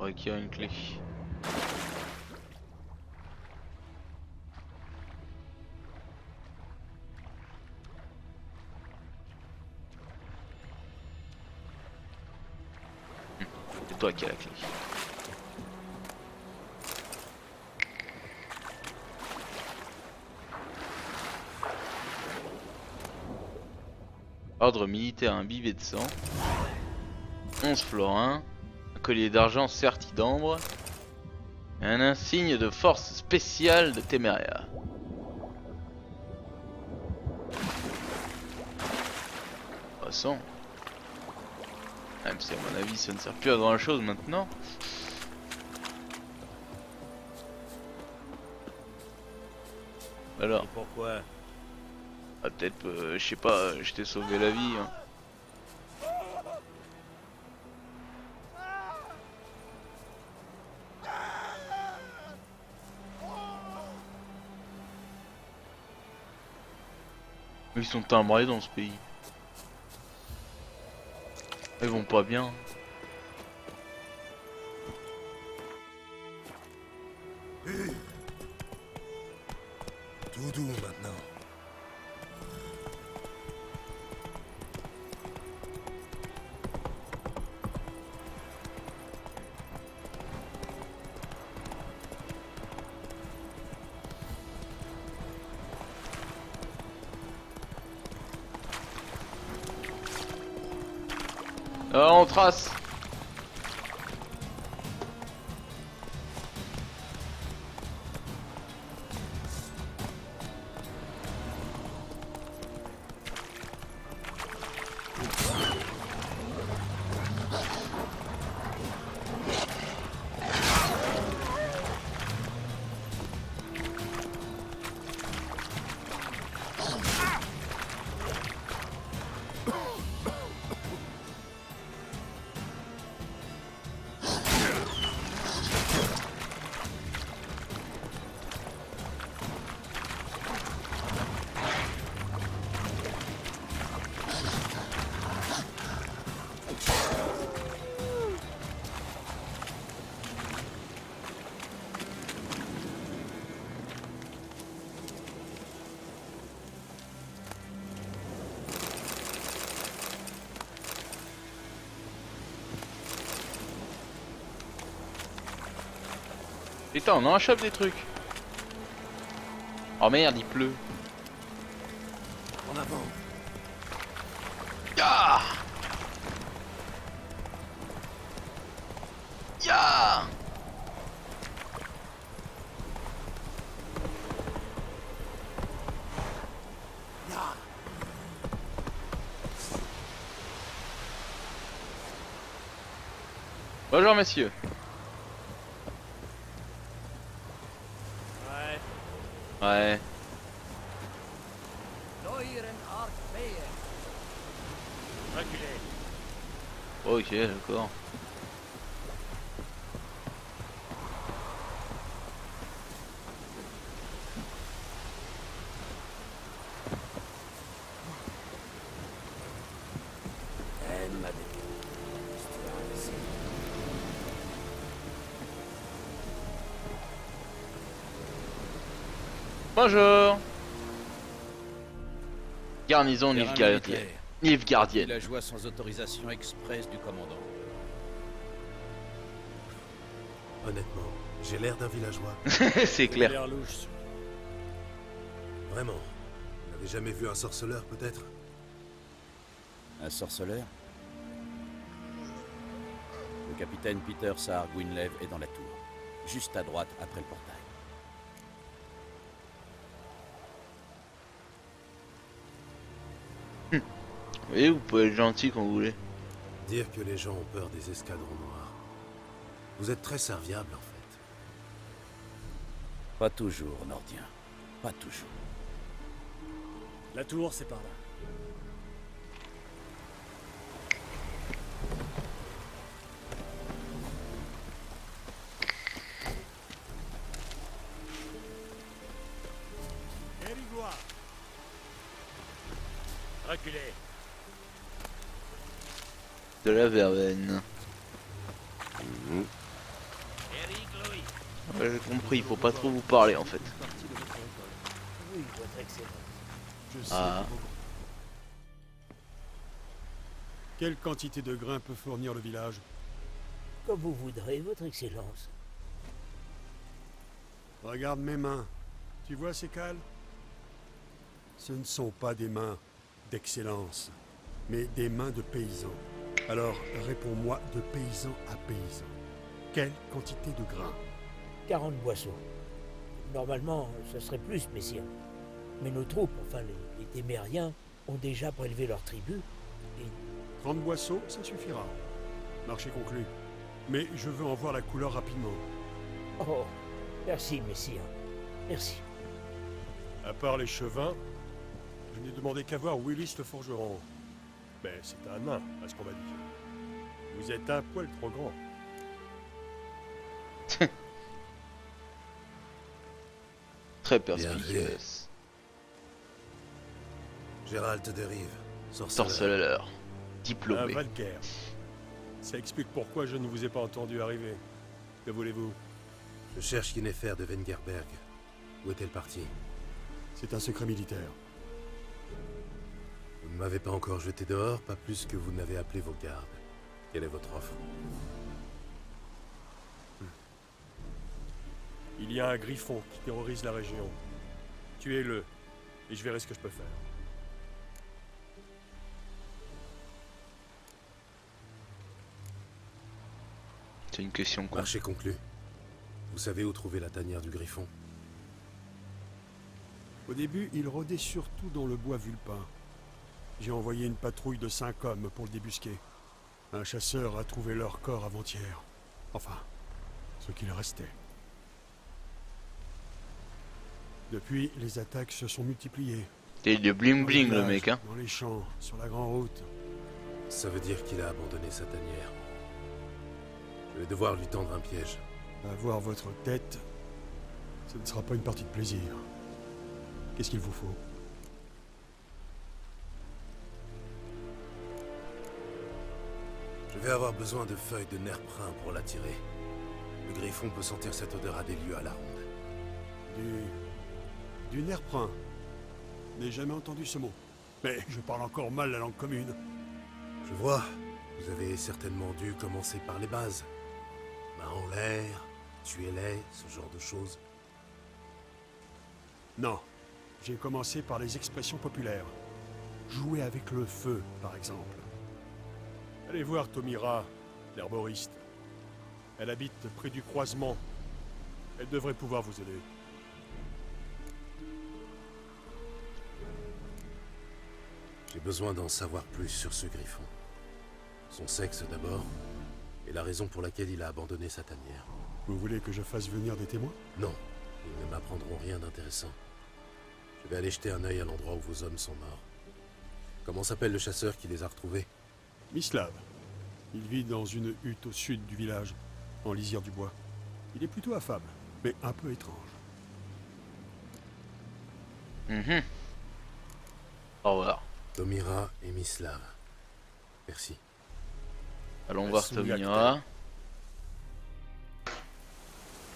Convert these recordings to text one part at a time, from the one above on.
requiert une clé. C'est toi qui as la clé. Ordre militaire imbibé de sang. 11 florins. Un collier d'argent serti d'ambre. Et un insigne de force spéciale de Téméria. Passons. Même si à mon avis ça ne sert plus à grand chose maintenant. Alors. Et pourquoi? Ah, peut-être, je sais pas, je t'ai sauvé la vie. Hein. Ils sont timbrés dans ce pays. Ils vont pas bien. Tout doux maintenant. Ah, on trace. Putain, on en échappe des trucs. Oh merde, il pleut. En avant. Ya Ya Bonjour messieurs. Ouais. Ouais. Reculez. Ok, d'accord. Bonjour. Garnison Nilfgaardienne. Nilfgaardienne. Villageois sans autorisation express du commandant. Honnêtement, j'ai l'air d'un villageois. C'est Vous avez clair. l'air louche. Vraiment. Vous n'avez jamais vu un sorceleur, peut-être? Un sorceleur? Le capitaine Peter Saar Gwynleve est dans la tour. Juste à droite après le portail. Oui, vous pouvez être gentil quand vous voulez. Dire que les gens ont peur des escadrons noirs. Vous êtes très serviable, en fait. Pas toujours, Nordien. Pas toujours. La tour, c'est par là.Érigois. Reculez. De la verveine. j'ai compris, il faut pas trop vous parler en fait. Oui, votre excellence. Je sais Ah. que vos- Quelle quantité de grains peut fournir le village? Comme vous voudrez, votre excellence. Regarde mes mains. Tu vois ces cales? Ce ne sont pas des mains d'excellence, mais des mains de paysans. Alors, réponds-moi de paysan à paysan. Quelle quantité de grains? 40 boisseaux. Normalement, ce serait plus, messire. Mais nos troupes, enfin les témériens, ont déjà prélevé leur tribu. 30 boisseaux, ça suffira. Marché conclu. Mais je veux en voir la couleur rapidement. Oh, merci, messire. Merci. À part les chevins, je n'ai demandé qu'à voir Willis le forgeron. Mais c'est un nain, à ce qu'on m'a dit. Vous êtes un poil trop grand. Très perspicace. Gérald de Rive, Sorceleur. un Diplômé. Valkyr. Ça explique pourquoi je ne vous ai pas entendu arriver. Que voulez-vous? Je cherche Yennefer de Wengerberg. Où est-elle partie? C'est un secret militaire. Vous ne m'avez pas encore jeté dehors, pas plus que vous n'avez appelé vos gardes. Quelle est votre offre? Il y a un griffon qui terrorise la région. Tuez-le, et je verrai ce que je peux faire. C'est une question con. Marché conclu. Vous savez où trouver la tanière du griffon? Au début, il rôdait surtout dans le bois vulpin. J'ai envoyé une patrouille de 5 hommes pour le débusquer. Un chasseur a trouvé leur corps avant-hier. Enfin, ce qu'il restait. Depuis, les attaques se sont multipliées. Et de bling Dans les bling le villages, mec hein. Dans les champs, sur la grande route. Ça veut dire qu'il a abandonné sa tanière. Je vais devoir lui tendre un piège. À voir votre tête, ce ne sera pas une partie de plaisir. Qu'est-ce qu'il vous faut? Je vais avoir besoin de feuilles de nerprin pour l'attirer. Le griffon peut sentir cette odeur à des lieues à la ronde. Du nerprin. Je n'ai jamais entendu ce mot. Mais je parle encore mal la langue commune. Je vois. Vous avez certainement dû commencer par les bases. Main en l'air, tuez-les, ce genre de choses. Non. J'ai commencé par les expressions populaires. Jouer avec le feu, par exemple. Allez voir Tomira, l'herboriste. Elle habite près du croisement. Elle devrait pouvoir vous aider. J'ai besoin d'en savoir plus sur ce griffon. Son sexe d'abord, et la raison pour laquelle il a abandonné sa tanière. Vous voulez que je fasse venir des témoins? Non, ils ne m'apprendront rien d'intéressant. Je vais aller jeter un œil à l'endroit où vos hommes sont morts. Comment s'appelle le chasseur qui les a retrouvés? Mislav. Il vit dans une hutte au sud du village, en lisière du bois. Il est plutôt affable, mais un peu étrange. Mhm. Au revoir. Tomira et Mislav. Merci. Allons voir Tomira.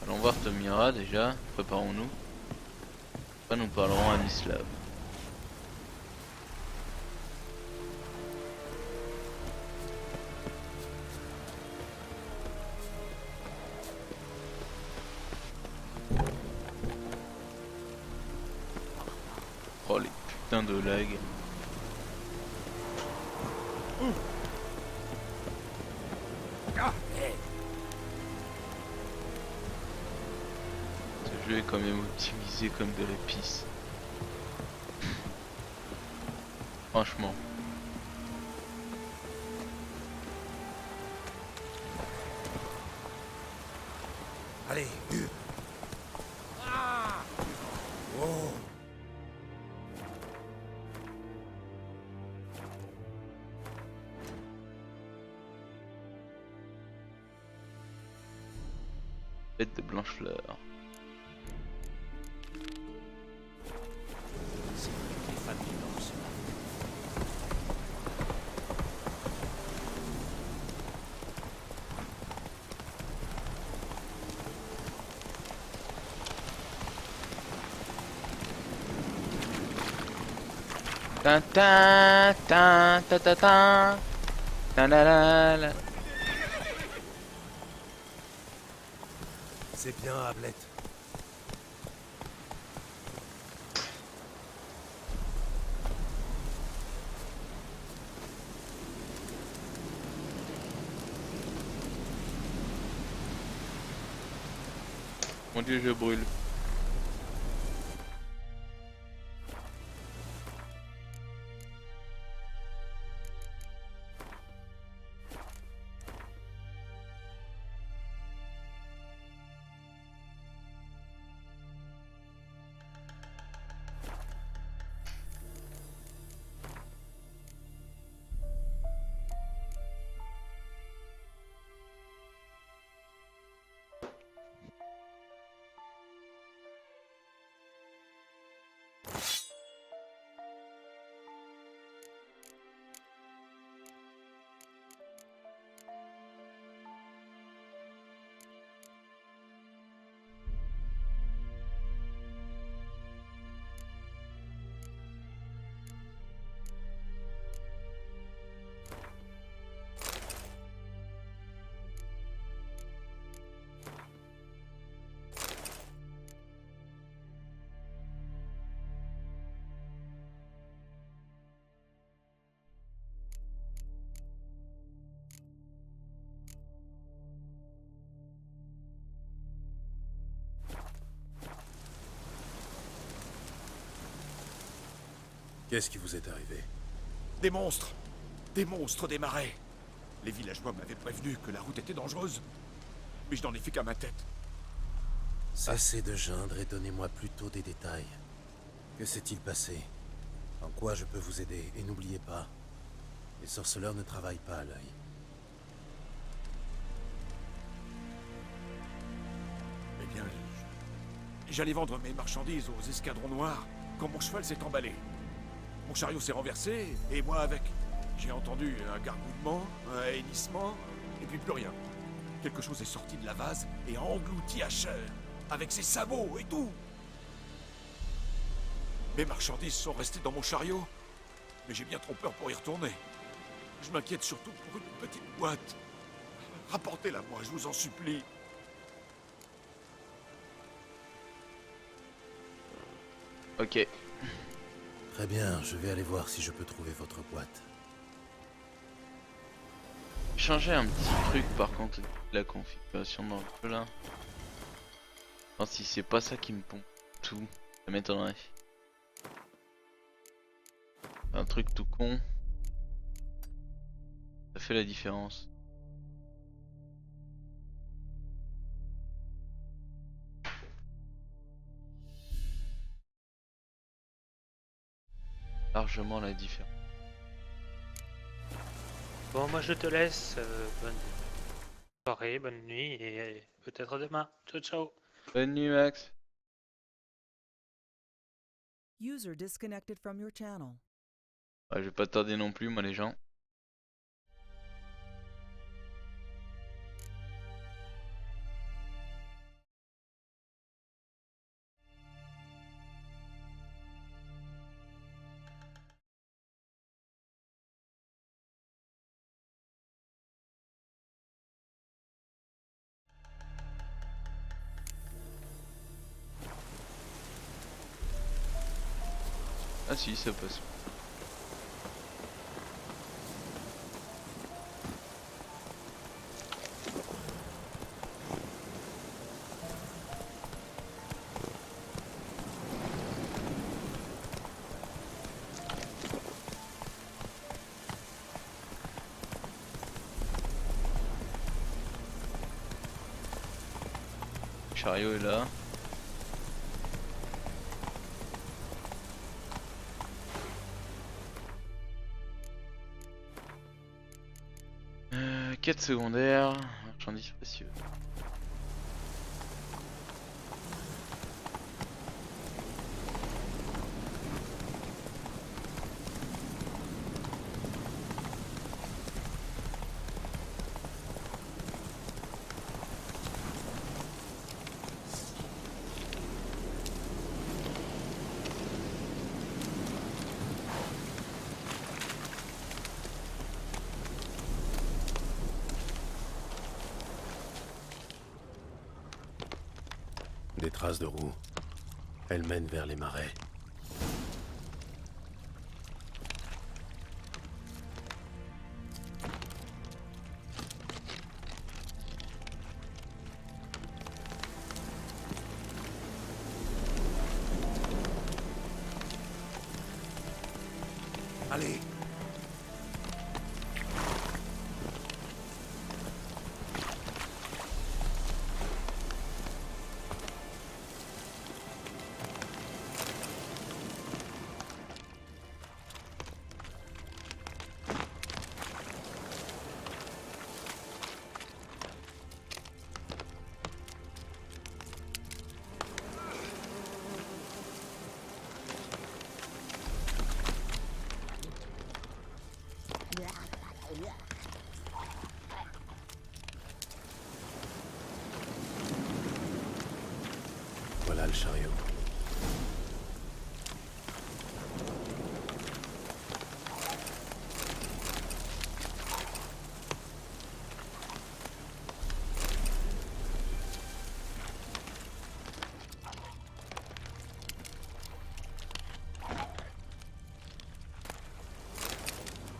Allons voir Tomira déjà. Préparons-nous. Après nous parlerons à Mislav. Oh les putains de lag. Ce jeu est quand même optimisé comme de la pisse. Franchement. Allez, Oh. Tête de Blanchefleur. C'est les femmes qui dansent. Tin tin tin ta ta tin. Tin la la la. C'est bien, Ablette. Mon dieu, je brûle. Qu'est-ce qui vous est arrivé? Des monstres! Des monstres des marais! Les villageois m'avaient prévenu que la route était dangereuse. Mais je n'en ai fait qu'à ma tête. Cessez de geindre et donnez-moi plutôt des détails. Que s'est-il passé? En quoi je peux vous aider? Et n'oubliez pas, les sorceleurs ne travaillent pas à l'œil. Eh bien, j'allais vendre mes marchandises aux escadrons noirs quand mon cheval s'est emballé. Mon chariot s'est renversé, et moi avec. J'ai entendu un gargouillement, un hennissement, et puis plus rien. Quelque chose est sorti de la vase et a englouti Asher, avec ses sabots et tout. Mes marchandises sont restées dans mon chariot, mais j'ai bien trop peur pour y retourner. Je m'inquiète surtout pour une petite boîte. Rapportez-la moi, je vous en supplie. Ok. Très bien, je vais aller voir si je peux trouver votre boîte. Changer un petit truc par contre, la configuration dans le jeu là. Enfin, si c'est pas ça qui me pompe tout, ça m'étonnerait. Un truc tout con. Ça fait la différence. Largement la différence. Bon, moi je te laisse. Bonne soirée, bonne nuit et peut-être demain. Ciao, ciao. Bonne nuit Max. User disconnected from your channel. Ouais, je vais pas tarder non plus moi les gens. Ah si, ça passe. Le chariot est là. Quête secondaire, marchandises précieuses. Des traces de roues. Elles mènent vers les marais. Allez. Voilà le chariot.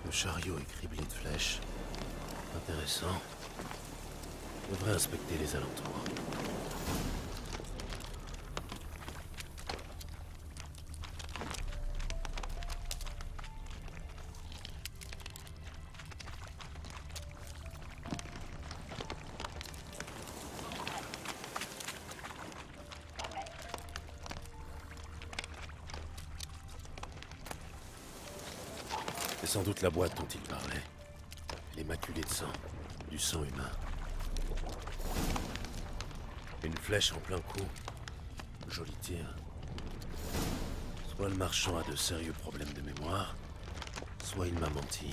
Le chariot est criblé de flèches. Intéressant. Je devrais inspecter les alentours. C'est sans doute la boîte dont il parlait. Elle est maculée de sang. Du sang humain. Une flèche en plein coup. Joli tir. Soit le marchand a de sérieux problèmes de mémoire, soit il m'a menti.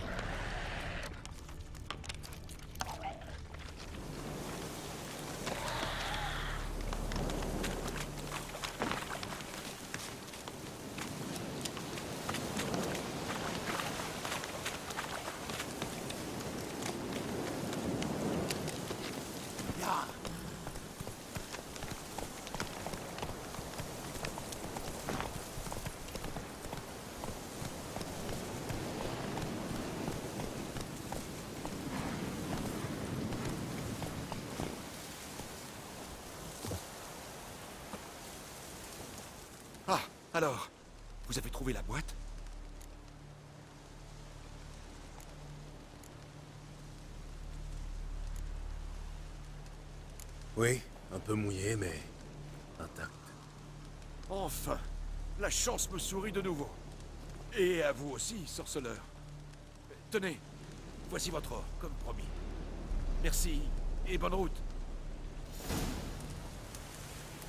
Ah, alors, vous avez trouvé la boîte? Oui, un peu mouillé, mais intact. Enfin, la chance me sourit de nouveau. Et à vous aussi, sorceleur. Tenez, voici votre or, comme promis. Merci, et bonne route.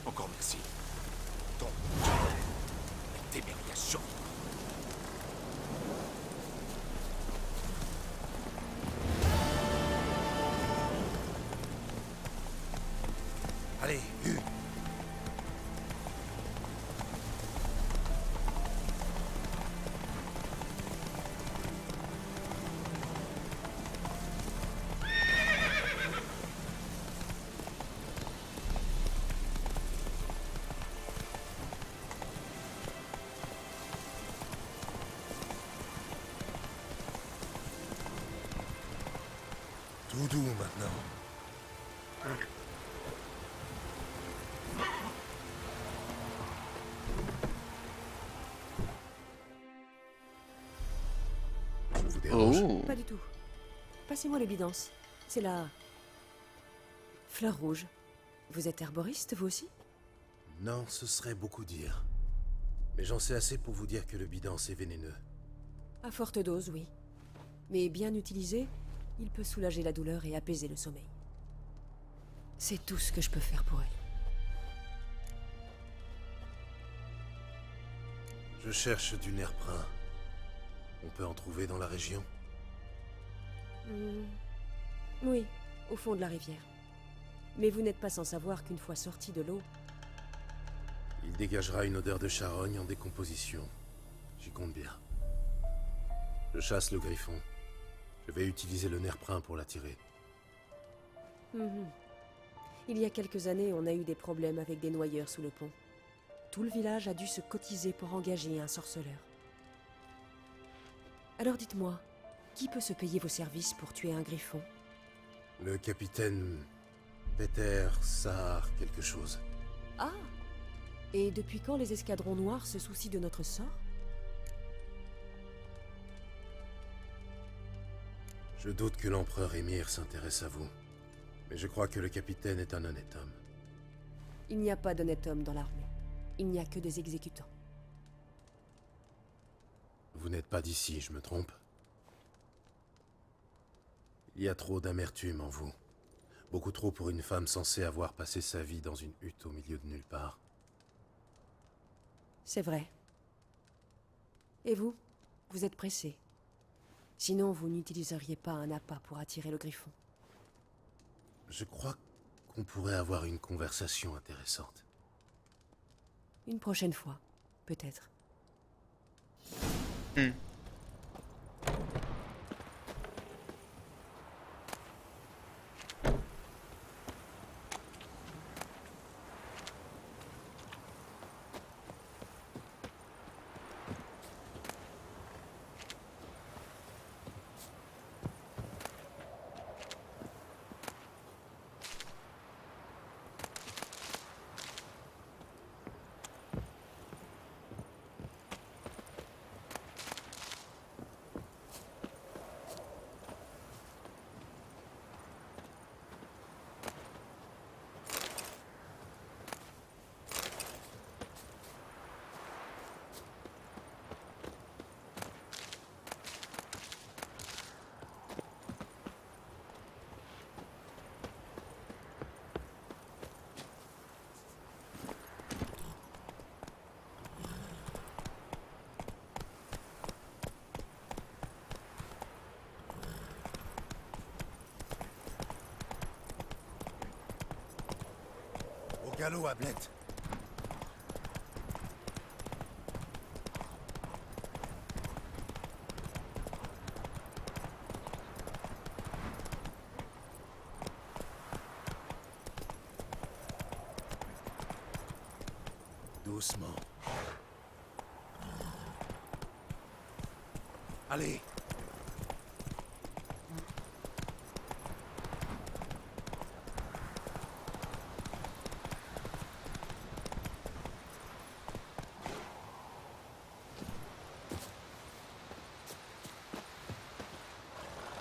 Encore merci. Donc, la Téméria survit. Allez, Hu. Tout doux maintenant. Je vous dérange? Oh. Pas du tout. Passez-moi le bidance. C'est la... fleur rouge. Vous êtes herboriste, vous aussi? Non, ce serait beaucoup dire. Mais j'en sais assez pour vous dire que le bidance est vénéneux. À forte dose, oui. Mais bien utilisé, il peut soulager la douleur et apaiser le sommeil. C'est tout ce que je peux faire pour elle. Je cherche du nerf brun. On peut en trouver dans la région? Oui, au fond de la rivière. Mais vous n'êtes pas sans savoir qu'une fois sorti de l'eau... Il dégagera une odeur de charogne en décomposition. J'y compte bien. Je chasse le griffon. Je vais utiliser le nerf brun pour l'attirer. Il y a quelques années, on a eu des problèmes avec des noyeurs sous le pont. Tout le village a dû se cotiser pour engager un sorceleur. Alors dites-moi, qui peut se payer vos services pour tuer un griffon? Le capitaine Peter Sahar quelque chose. Ah! Et depuis quand les escadrons noirs se soucient de notre sort? Je doute que l'empereur Émir s'intéresse à vous. Mais je crois que le capitaine est un honnête homme. Il n'y a pas d'honnête homme dans l'armée. Il n'y a que des exécutants. Vous n'êtes pas d'ici, je me trompe? Il y a trop d'amertume en vous. Beaucoup trop pour une femme censée avoir passé sa vie dans une hutte au milieu de nulle part. C'est vrai. Et vous? Vous êtes pressé. Sinon, vous n'utiliseriez pas un appât pour attirer le griffon. Je crois qu'on pourrait avoir une conversation intéressante. Une prochaine fois, peut-être. Au galop, Ablette. Doucement. Allez.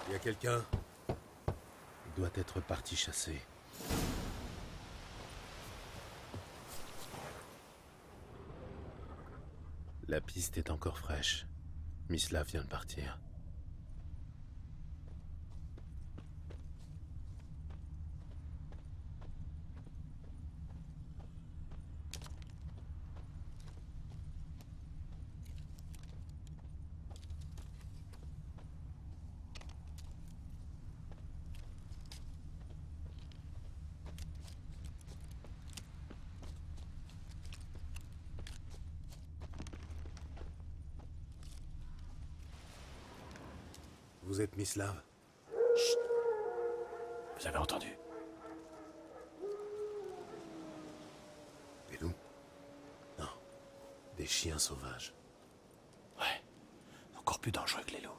Il y a quelqu'un? Il doit être parti chasser. La piste est encore fraîche. Mislav vient de partir. Vous êtes Mislav? Chut! Vous avez entendu? Des loups? Non, des chiens sauvages. Ouais, encore plus dangereux que les loups.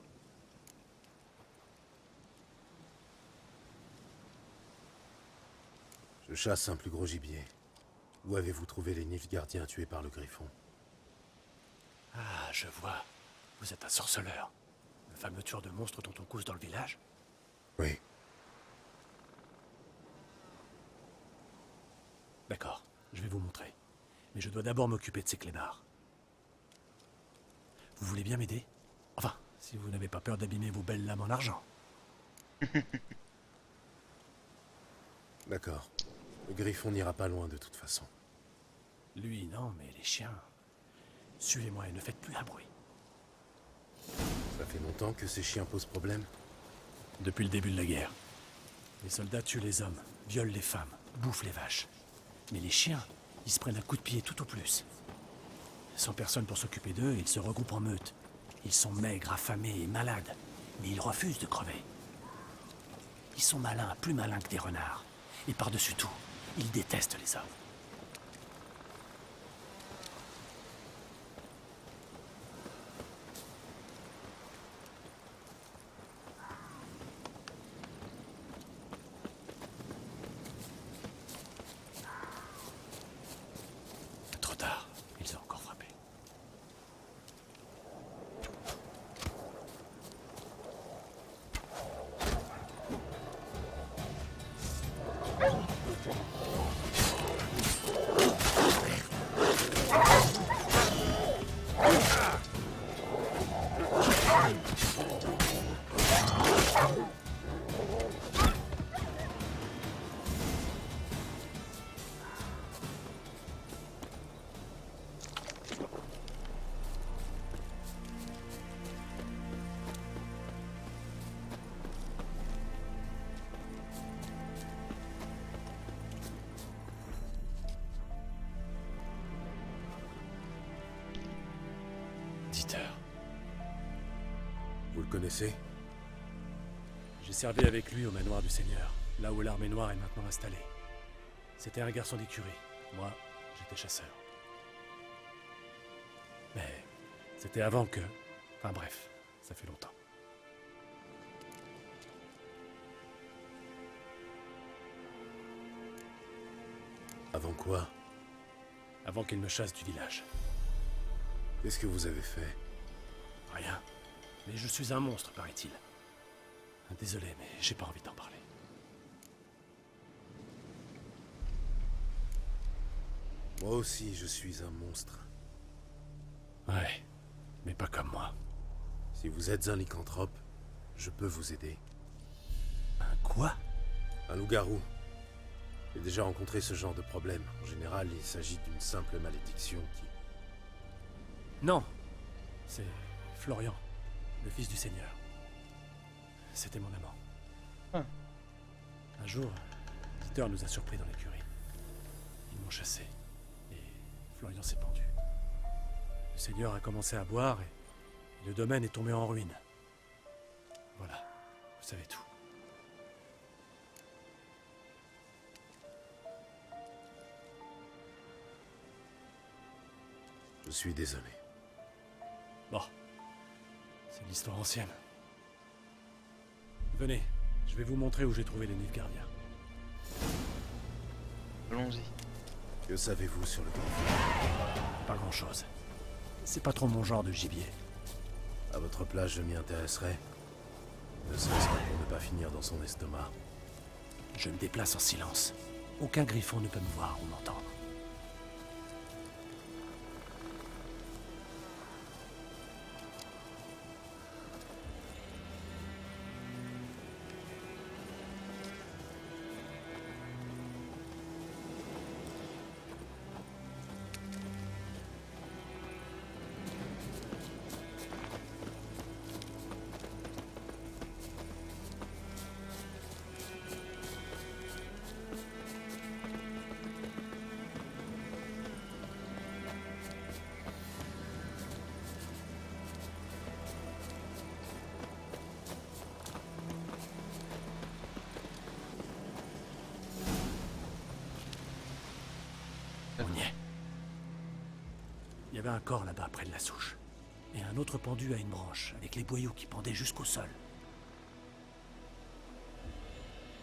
Je chasse un plus gros gibier. Où avez-vous trouvé les Nilfgaardiens tués par le griffon? Ah, je vois. Vous êtes un sorceleur. Le fameux tueur de monstres dont on cause dans le village? Oui. D'accord, je vais vous montrer. Mais je dois d'abord m'occuper de ces clébards. Vous voulez bien m'aider? Enfin, si vous n'avez pas peur d'abîmer vos belles lames en argent. D'accord. Le griffon n'ira pas loin de toute façon. Lui, non, mais les chiens... Suivez-moi et ne faites plus un bruit. Ça fait longtemps que ces chiens posent problème? Depuis le début de la guerre. Les soldats tuent les hommes, violent les femmes, bouffent les vaches. Mais les chiens, ils se prennent un coup de pied tout au plus. Sans personne pour s'occuper d'eux, ils se regroupent en meute. Ils sont maigres, affamés et malades, mais ils refusent de crever. Ils sont malins, plus malins que des renards. Et par-dessus tout, Il déteste les hommes. Trop tard, ils ont encore frappé. Dieter. Vous le connaissez? J'ai servi avec lui au manoir du Seigneur, là où l'armée noire est maintenant installée. C'était un garçon d'écurie. Moi, j'étais chasseur. Mais c'était avant que... Enfin bref, ça fait longtemps. Avant quoi? Avant qu'il me chasse du village. Qu'est-ce que vous avez fait? Rien. Mais je suis un monstre, paraît-il. Désolé, mais j'ai pas envie d'en parler. Moi aussi, je suis un monstre. Ouais, mais pas comme moi. Si vous êtes un lycanthrope, je peux vous aider. Un quoi? Un loup-garou. J'ai déjà rencontré ce genre de problème. En général, il s'agit d'une simple malédiction qui... Non. C'est Florian, le fils du Seigneur. C'était mon amant. Ah. Un jour, Dieter nous a surpris dans l'écurie. Ils m'ont chassé. Et Florian s'est pendu. Le Seigneur a commencé à boire et le domaine est tombé en ruine. Voilà, vous savez tout. Je suis désolé. Bon, c'est l'histoire ancienne. Venez, je vais vous montrer où j'ai trouvé les Nilfgaardiens. Allons-y. Que savez-vous sur le griffon? Pas grand-chose. C'est pas trop mon genre de gibier. À votre place, je m'y intéresserai. Ne serait-ce que pour ne pas finir dans son estomac. Je me déplace en silence. Aucun griffon ne peut me voir ou m'entendre. On y est. Il y avait un corps là-bas près de la souche. Et un autre pendu à une branche, avec les boyaux qui pendaient jusqu'au sol.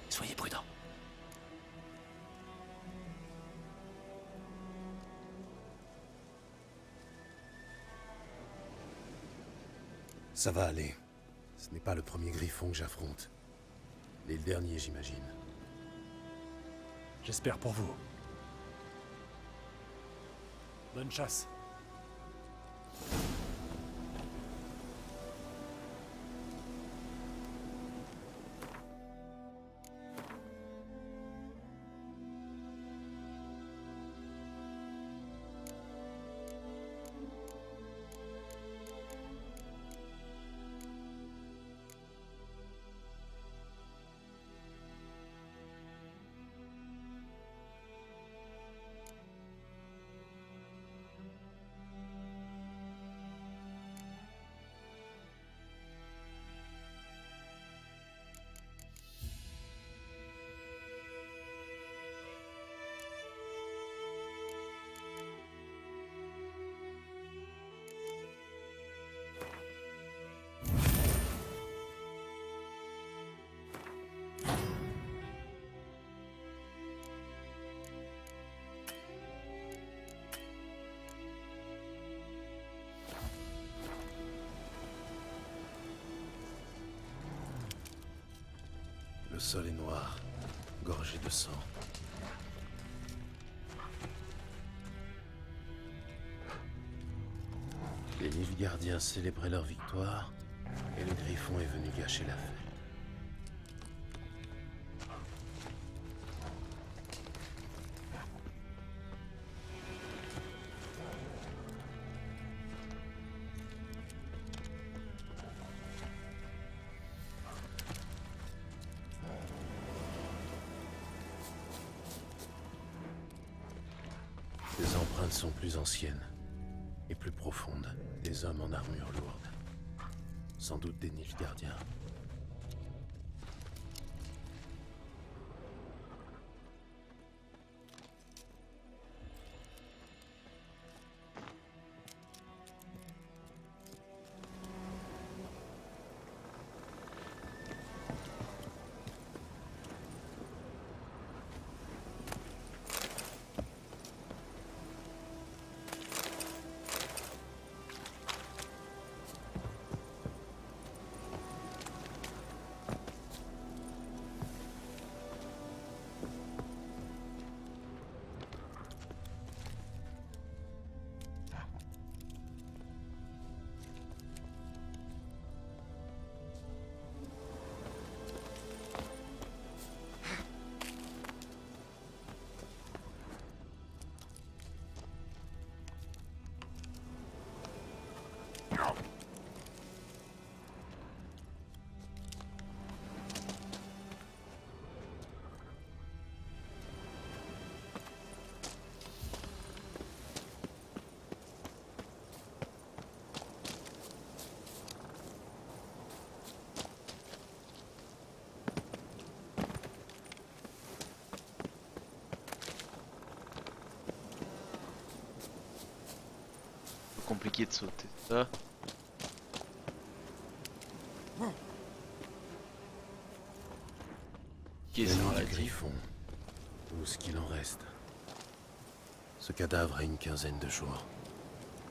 Soyez prudents. Ça va aller. Ce n'est pas le premier griffon que j'affronte. Et le dernier, j'imagine. J'espère pour vous. Bonne chasse. Le sol est noir, gorgé de sang. Les Nilfgaardiens célébraient leur victoire, et le Griffon est venu gâcher la fête. Les empreintes sont plus anciennes et plus profondes. Des hommes en armure lourde. Sans doute des Nilfgaardiens. Compliqué de sauter ça. Qu'est-ce L'élan qu'on a du dit? Griffon, ou ce qu'il en reste. Ce cadavre a une quinzaine de jours.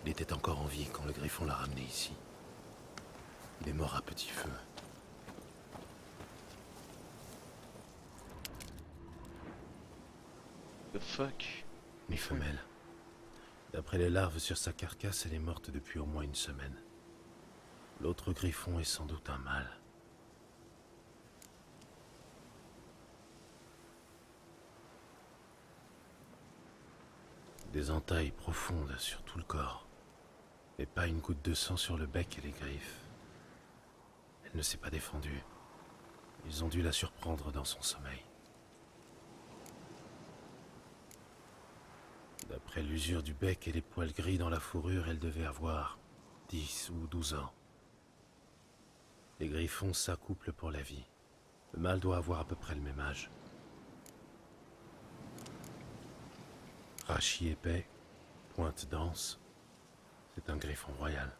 Il était encore en vie quand le Griffon l'a ramené ici. Il est mort à petit feu. The fuck? Une femelle. D'après les larves sur sa carcasse, elle est morte depuis au moins une semaine. L'autre Griffon est sans doute un mâle. Des entailles profondes sur tout le corps, mais pas une goutte de sang sur le bec et les griffes. Elle ne s'est pas défendue. Ils ont dû la surprendre dans son sommeil. D'après l'usure du bec et les poils gris dans la fourrure, elle devait avoir 10 ou 12 ans. Les griffons s'accouplent pour la vie. Le mâle doit avoir à peu près le même âge. Rachis épais, pointe dense, c'est un griffon royal.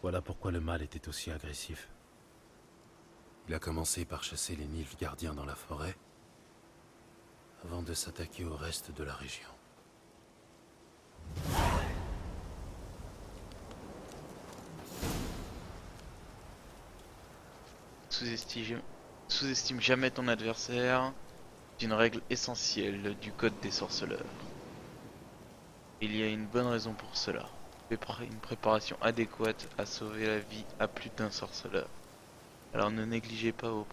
Voilà pourquoi le mâle était aussi agressif. Il a commencé par chasser les Nilfgaardiens dans la forêt, avant de s'attaquer au reste de la région. Sous-estime jamais ton adversaire. C'est une règle essentielle du code des sorceleurs. Il y a une bonne raison pour cela. Une préparation adéquate à sauver la vie à plus d'un sorceleur. Alors ne négligez pas au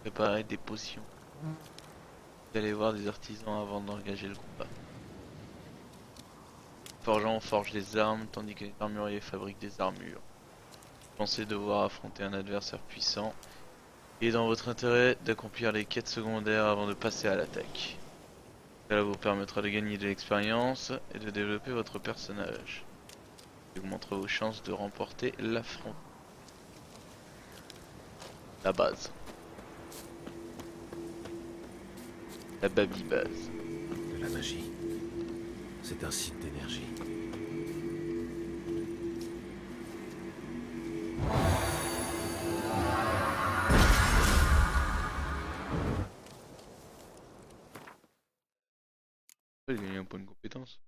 préparer des potions. Vous allez voir des artisans avant d'engager le combat. Forgeant forge des armes tandis que les armuriers fabriquent des armures. Pensez devoir affronter un adversaire puissant. Il est dans votre intérêt d'accomplir les quêtes secondaires avant de passer à l'attaque. Cela vous permettra de gagner de l'expérience et de développer votre personnage. Et vous montrez vos chances de remporter l'affront. La base. La baby base. De la magie. C'est un site d'énergie. Il gagne un point de compétence.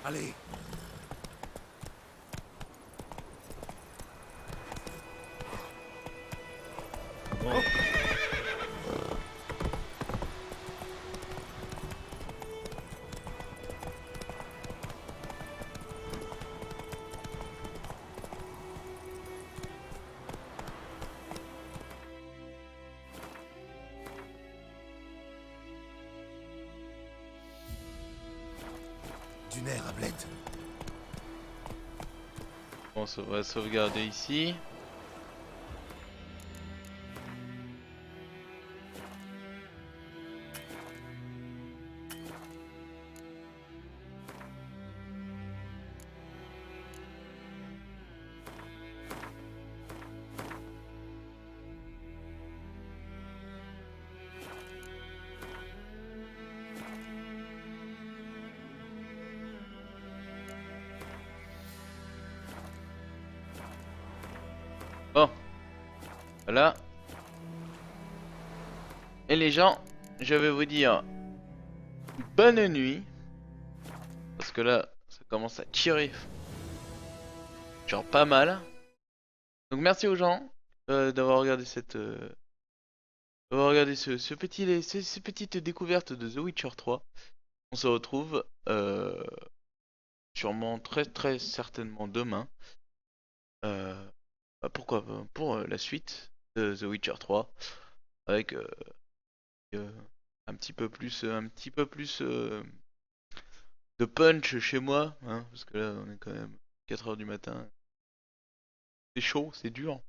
Allez. Du nerf à Blette. Bon, ça va sauvegarder ici. Bon, voilà. Et les gens, je vais vous dire bonne nuit. Parce que là, ça commence à tirer. Genre pas mal. Donc merci aux gens d'avoir regardé d'avoir regardé ces petites découvertes de The Witcher 3. On se retrouve sûrement très certainement demain. Pourquoi pas, pour la suite de The Witcher 3 avec un petit peu plus de punch chez moi, hein, parce que là on est quand même 4 heures du matin. C'est chaud, c'est dur.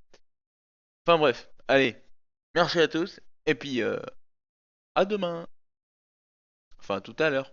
Enfin bref, allez, merci à tous et puis à demain. Enfin à tout à l'heure.